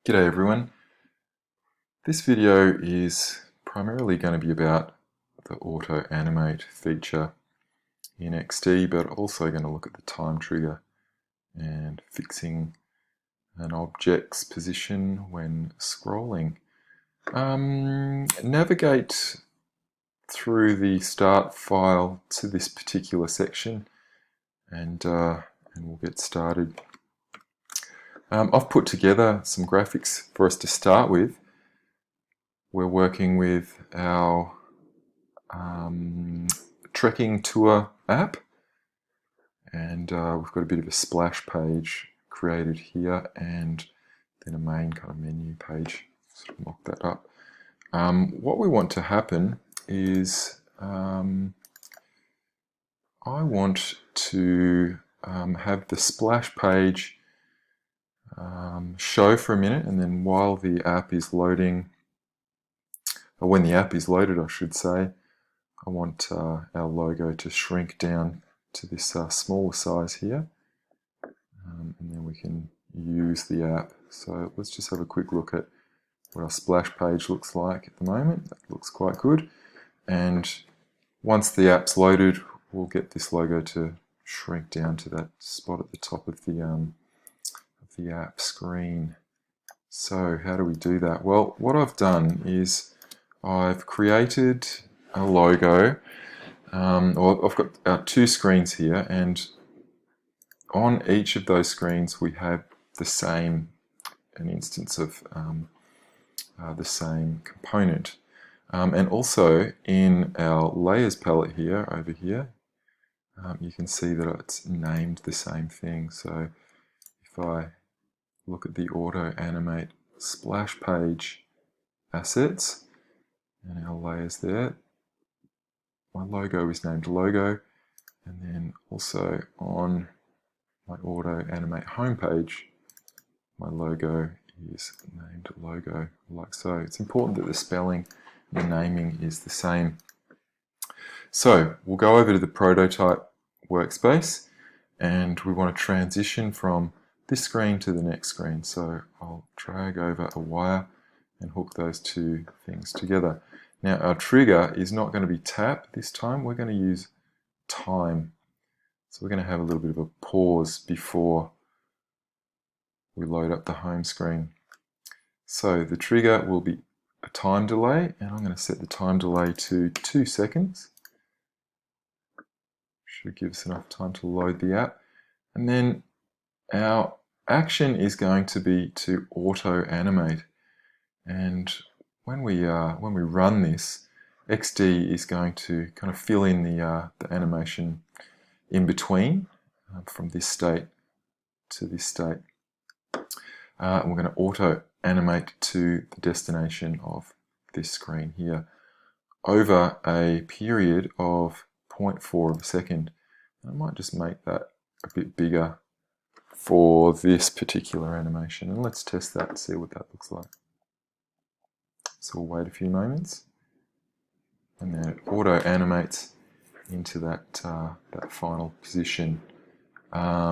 G'day everyone. This video is primarily going to be about the auto-animate feature in XD, but also going to look at the time trigger and fixing an object's position when scrolling. Navigate through the start file to this particular section and we'll get started. I've put together some graphics for us to start with. We're working with our trekking tour app, and we've got a bit of a splash page created here and then a main kind of menu page. Sort of mock that up. What we want to happen is I want to have the splash page show for a minute, and then while the app is loading, or when the app is loaded I should say, I want our logo to shrink down to this smaller size here, and then we can use the app. So let's just have a quick look at what our splash page looks like at the moment. That looks quite good, and once the app's loaded we'll get this logo to shrink down to that spot at the top of the app screen. So how do we do that? Well, what I've done is I've created a logo. Or I've got two screens here, and on each of those screens we have an instance of the same component. And also in our layers palette here, over here, you can see that it's named the same thing. So if I look at the auto-animate splash page assets and our layers there, my logo is named logo, and then also on my auto-animate homepage, my logo is named logo, like so. It's important that the spelling and the naming is the same. So we'll go over to the prototype workspace, and we want to transition from this screen to the next screen. So I'll drag over a wire and hook those two things together. Now our trigger is not going to be tap this time, we're going to use time. So we're going to have a little bit of a pause before we load up the home screen. So the trigger will be a time delay, and I'm going to set the time delay to 2 seconds. Should give us enough time to load the app. And then our action is going to be to auto-animate. And when we run this, XD is going to kind of fill in the animation in between from this state to this state. And we're going to auto-animate to the destination of this screen here over a period of 0.4 of a second. I might just make that a bit bigger for this particular animation, and let's test that and see what that looks like. So we'll wait a few moments, and then it auto-animates into that final position,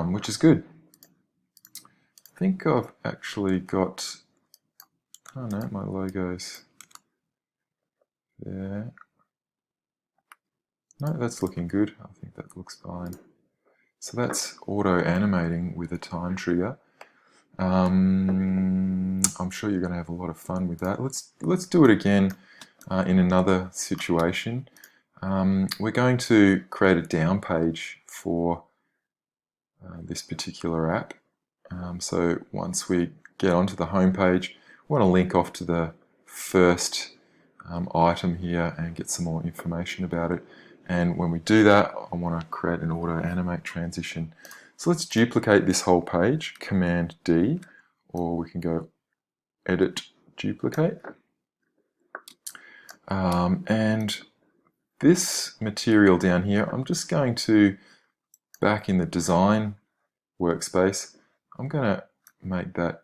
which is good. I think I've actually got, oh no, my logo's there. No, that's looking good. I think that looks fine. So that's auto-animating with a time trigger. I'm sure you're going to have a lot of fun with that. Let's do it again in another situation. We're going to create a down page for this particular app. So once we get onto the home page, we want to link off to the first item here and get some more information about it. And when we do that, I want to create an auto-animate transition. So let's duplicate this whole page, Command D, or we can go Edit, Duplicate. And this material down here, I'm just going to, back in the design workspace, I'm going to make that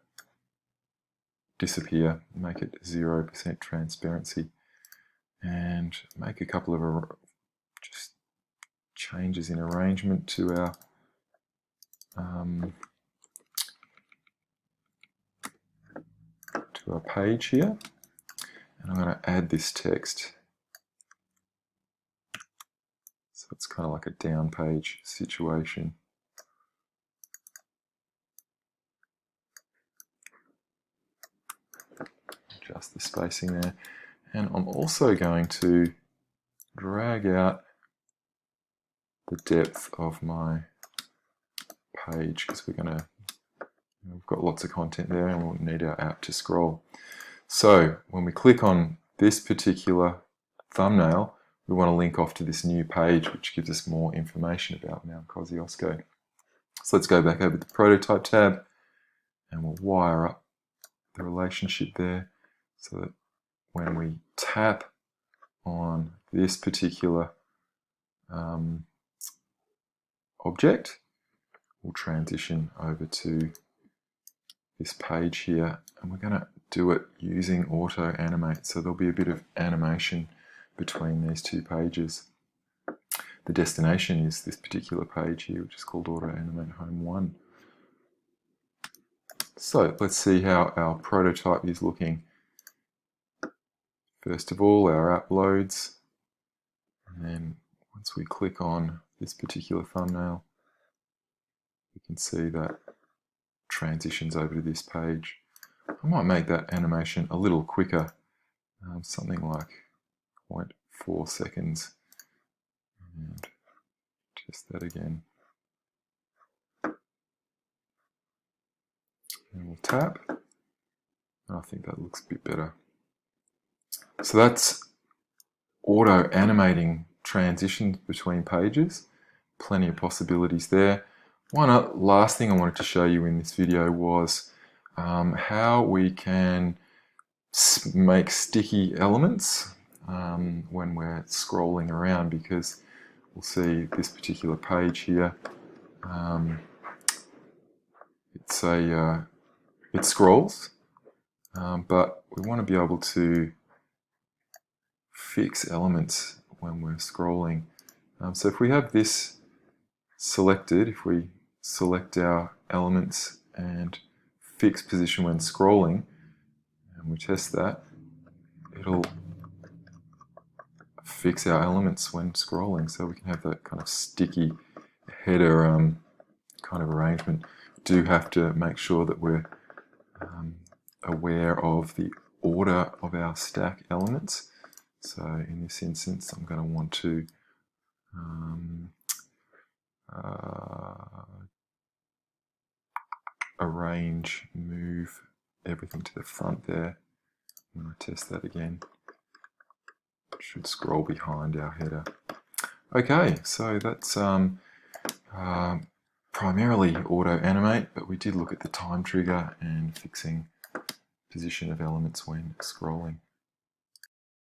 disappear, make it 0% transparency, and make a couple of just changes in arrangement to our to our page here, and I'm going to add this text. So it's kind of like a down page situation. Adjust the spacing there. And I'm also going to drag out the depth of my page because we've got lots of content there and we'll need our app to scroll. So when we click on this particular thumbnail, we want to link off to this new page which gives us more information about Mount Kosciuszko. So let's go back over to the prototype tab and we'll wire up the relationship there so that when we tap on this particular object, we'll transition over to this page here, and we're going to do it using Auto-animate, so there'll be a bit of animation between these two pages. The destination is this particular page here, which is called Auto-animate Home 1. So let's see how our prototype is looking. First of all, our app loads, and then once we click on this particular thumbnail, you can see that transitions over to this page. I might make that animation a little quicker, something like 0.4 seconds, and test that again. And we'll tap, and I think that looks a bit better. So that's auto-animating transitions between pages. Plenty of possibilities there. One last thing I wanted to show you in this video was how we can make sticky elements when we're scrolling around, because we'll see this particular page here. It scrolls, but we want to be able to fix elements when we're scrolling. So if we have this selected, if we select our elements and fix position when scrolling, and we test that, it'll fix our elements when scrolling, so we can have that kind of sticky header kind of arrangement. We do have to make sure that we're aware of the order of our stack elements. So in this instance, I'm going to want to arrange, move everything to the front there. When I test that again, it should scroll behind our header. Okay, so that's primarily auto-animate, but we did look at the time trigger and fixing position of elements when scrolling.